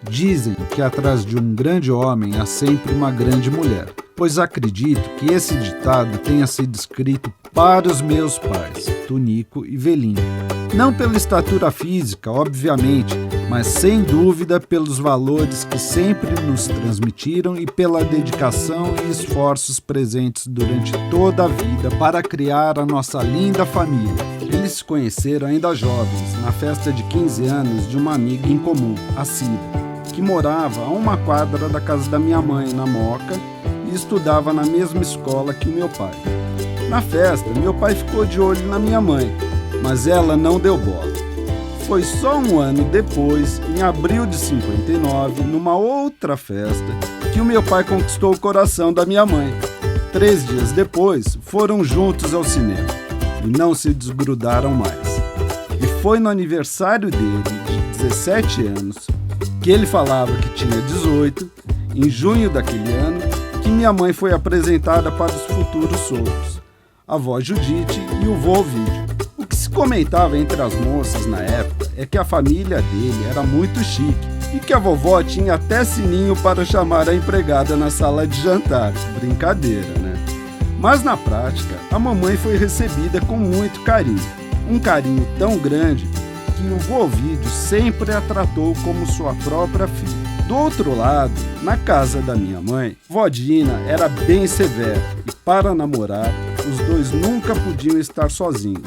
Dizem que atrás de um grande homem há sempre uma grande mulher, pois acredito que esse ditado tenha sido escrito para os meus pais, Tunico e Velinho. Não pela estatura física, obviamente, mas sem dúvida pelos valores que sempre nos transmitiram e pela dedicação e esforços presentes durante toda a vida para criar a nossa linda família. Eles se conheceram ainda jovens, na festa de 15 anos de uma amiga em comum, a Cida, que morava a uma quadra da casa da minha mãe, na Moca, e estudava na mesma escola que o meu pai. Na festa, meu pai ficou de olho na minha mãe, mas ela não deu bola. Foi só um ano depois, em abril de 59, numa outra festa, que o meu pai conquistou o coração da minha mãe. 3 dias depois, foram juntos ao cinema e não se desgrudaram mais. E foi no aniversário dele, de 17 anos, que ele falava que tinha 18, em junho daquele ano, que minha mãe foi apresentada para os futuros sogros, a avó Judite e o vô Ovídio. O que se comentava entre as moças na época é que a família dele era muito chique e que a vovó tinha até sininho para chamar a empregada na sala de jantar. Brincadeira, né? Mas na prática, a mamãe foi recebida com muito carinho. Um carinho tão grande que o vô Ovídio sempre a tratou como sua própria filha. Do outro lado, na casa da minha mãe, vó Dina era bem severa e para namorar, os dois nunca podiam estar sozinhos.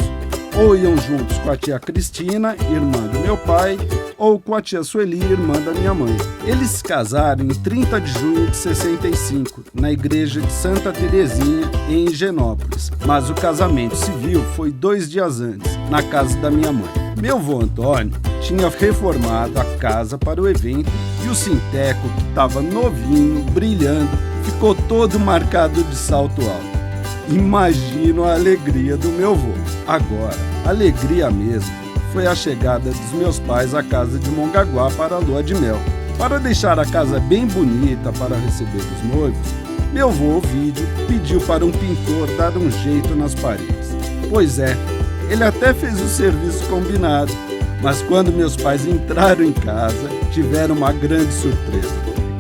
Ou iam juntos com a tia Cristina, irmã do meu pai, ou com a tia Sueli, irmã da minha mãe. Eles se casaram em 30 de junho de 65, na igreja de Santa Terezinha, em Higienópolis. Mas o casamento civil foi 2 dias antes, na casa da minha mãe. Meu avô Antônio tinha reformado a casa para o evento e o sinteco, que estava novinho, brilhando, ficou todo marcado de salto alto. Imagino a alegria do meu avô. Agora, a alegria mesmo foi a chegada dos meus pais à casa de Mongaguá para a lua de mel. Para deixar a casa bem bonita para receber os noivos, meu avô Ovídio pediu para um pintor dar um jeito nas paredes. Pois é, ele até fez o serviço combinado, mas quando meus pais entraram em casa, tiveram uma grande surpresa.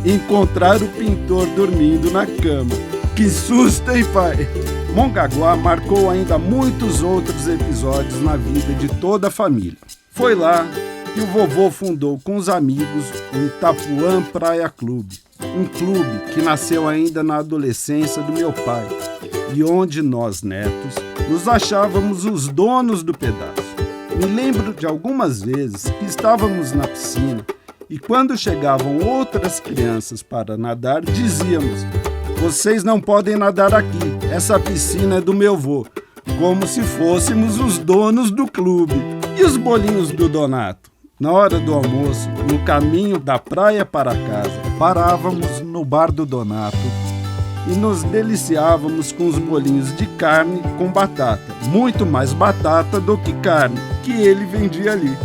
Encontraram o pintor dormindo na cama. Que susto, hein, pai? Mongaguá marcou ainda muitos outros episódios na vida de toda a família. Foi lá que o vovô fundou com os amigos o Itapuã Praia Clube, um clube que nasceu ainda na adolescência do meu pai e onde nós, netos, nos achávamos os donos do pedaço. Me lembro de algumas vezes que estávamos na piscina e quando chegavam outras crianças para nadar, dizíamos: "Vocês não podem nadar aqui, essa piscina é do meu vô", como se fôssemos os donos do clube. E os bolinhos do Donato? Na hora do almoço, no caminho da praia para casa, parávamos no bar do Donato e nos deliciávamos com os bolinhos de carne com batata, muito mais batata do que carne, que ele vendia ali.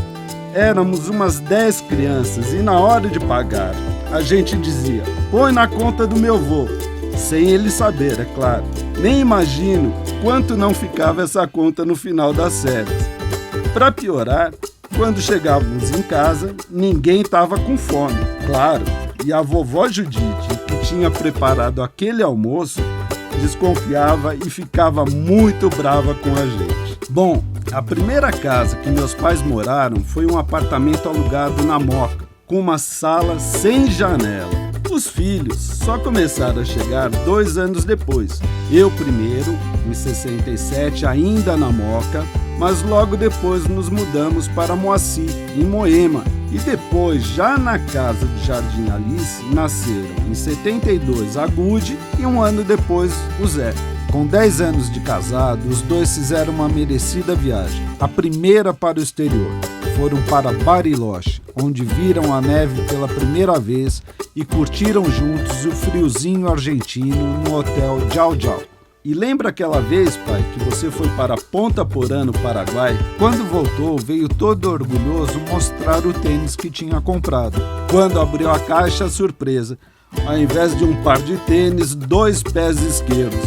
Éramos umas 10 crianças e na hora de pagar, a gente dizia: "Põe na conta do meu vô", sem ele saber, é claro. Nem imagino quanto não ficava essa conta no final das férias. Para piorar, quando chegávamos em casa, ninguém estava com fome, claro, e a vovó Judite, que tinha preparado aquele almoço, desconfiava e ficava muito brava com a gente. Bom, a primeira casa que meus pais moraram foi um apartamento alugado na Moca, com uma sala sem janela. Os filhos só começaram a chegar 2 anos depois. Eu primeiro, em 67, ainda na Moca, mas logo depois nos mudamos para Moacir, em Moema. E depois, já na casa de Jardim Alice, nasceram em 72 a Gude e um ano depois o Zé. Com 10 anos de casado, os dois fizeram uma merecida viagem, a primeira para o exterior. Foram para Bariloche, onde viram a neve pela primeira vez e curtiram juntos o friozinho argentino no hotel Jau Jau. E lembra aquela vez, pai, que você foi para Ponta Porã, no Paraguai? Quando voltou, veio todo orgulhoso mostrar o tênis que tinha comprado. Quando abriu a caixa, surpresa, ao invés de um par de tênis, 2 pés esquerdos.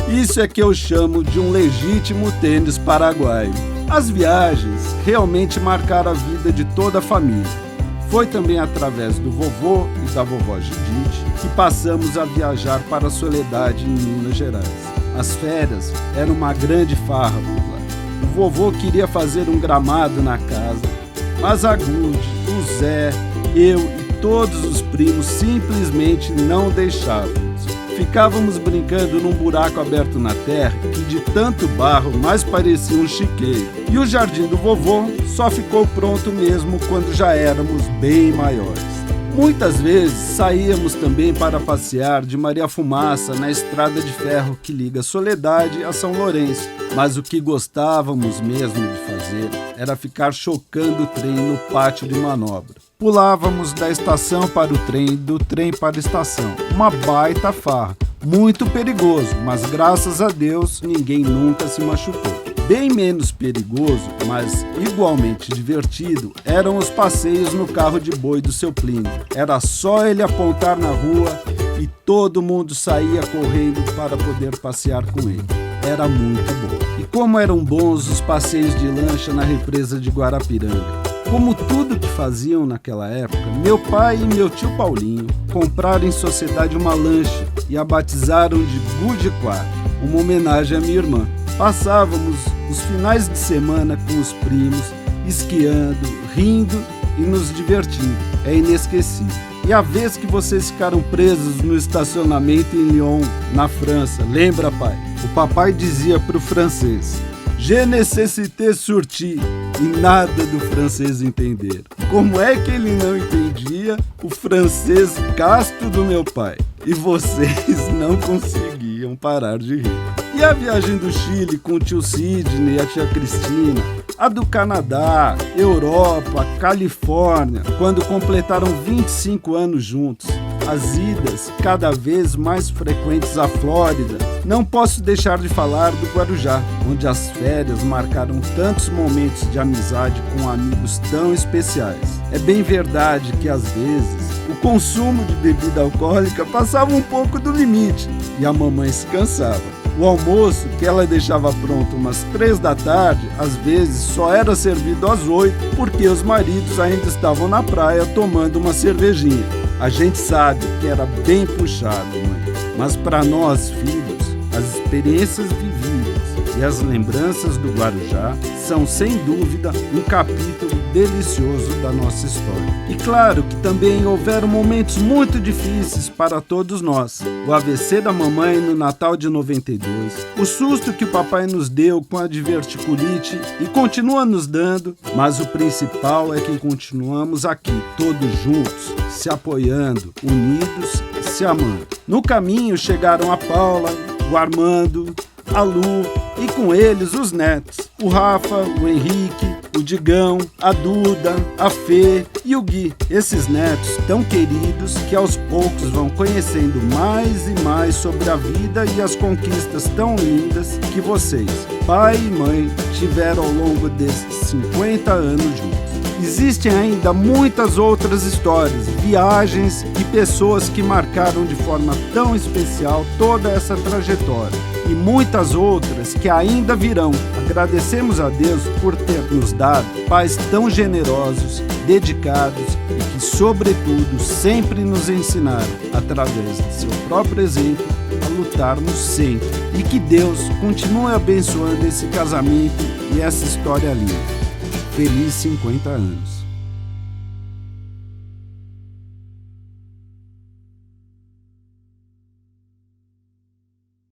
Isso é que eu chamo de um legítimo tênis paraguaio. As viagens realmente marcaram a vida de toda a família. Foi também através do vovô e da vovó Judite que passamos a viajar para a Soledade, em Minas Gerais. As férias eram uma grande farra por lá. O vovô queria fazer um gramado na casa, mas a Gude, o Zé, eu e todos os primos simplesmente não deixávamos. Ficávamos brincando num buraco aberto na terra que de tanto barro mais parecia um chiqueiro. E o jardim do vovô só ficou pronto mesmo quando já éramos bem maiores. Muitas vezes saíamos também para passear de Maria Fumaça na estrada de ferro que liga Soledade a São Lourenço. Mas o que gostávamos mesmo de fazer era ficar chocando o trem no pátio de manobra. Pulávamos da estação para o trem, do trem para a estação. Uma baita farra, muito perigoso, mas graças a Deus ninguém nunca se machucou. Bem menos perigoso, mas igualmente divertido, eram os passeios no carro de boi do seu Plínio. Era só ele apontar na rua e todo mundo saía correndo para poder passear com ele. Era muito bom. E como eram bons os passeios de lancha na represa de Guarapiranga. Como tudo que faziam naquela época, meu pai e meu tio Paulinho compraram em sociedade uma lancha e a batizaram de Gudiquá, uma homenagem à minha irmã. Passávamos os finais de semana com os primos, esquiando, rindo e nos divertindo. É inesquecível. E a vez que vocês ficaram presos no estacionamento em Lyon, na França, lembra, pai? O papai dizia para o francês: "Je nécessité sortir", e nada do francês entender. Como é que ele não entendia o francês casto do meu pai? E vocês não conseguiam parar de rir. E a viagem do Chile com o tio Sidney e a tia Cristina, a do Canadá, Europa, Califórnia, quando completaram 25 anos juntos, as idas cada vez mais frequentes à Flórida. Não posso deixar de falar do Guarujá, onde as férias marcaram tantos momentos de amizade com amigos tão especiais. É bem verdade que às vezes o consumo de bebida alcoólica passava um pouco do limite e a mamãe se cansava. O almoço, que ela deixava pronto umas 3 da tarde, às vezes só era servido às 8, porque os maridos ainda estavam na praia tomando uma cervejinha. A gente sabe que era bem puxado, mãe, mas para nós, filhos, as experiências vividas e as lembranças do Guarujá são, sem dúvida, um capítulo delicioso da nossa história. E claro que também houveram momentos muito difíceis para todos nós. O AVC da mamãe no Natal de 92, o susto que o papai nos deu com a diverticulite e continua nos dando, mas o principal é que continuamos aqui, todos juntos, se apoiando, unidos e se amando. No caminho chegaram a Paula, o Armando, a Lu e com eles os netos, o Rafa, o Henrique, o Digão, a Duda, a Fê e o Gui. Esses netos tão queridos que aos poucos vão conhecendo mais e mais sobre a vida e as conquistas tão lindas que vocês, pai e mãe, tiveram ao longo desses 50 anos juntos. Existem ainda muitas outras histórias, viagens e pessoas que marcaram de forma tão especial toda essa trajetória. E muitas outras que ainda virão. Agradecemos a Deus por ter nos dado pais tão generosos, dedicados e que, sobretudo, sempre nos ensinaram, através de seu próprio exemplo, a lutarmos sempre. E que Deus continue abençoando esse casamento e essa história linda. Feliz 50 anos.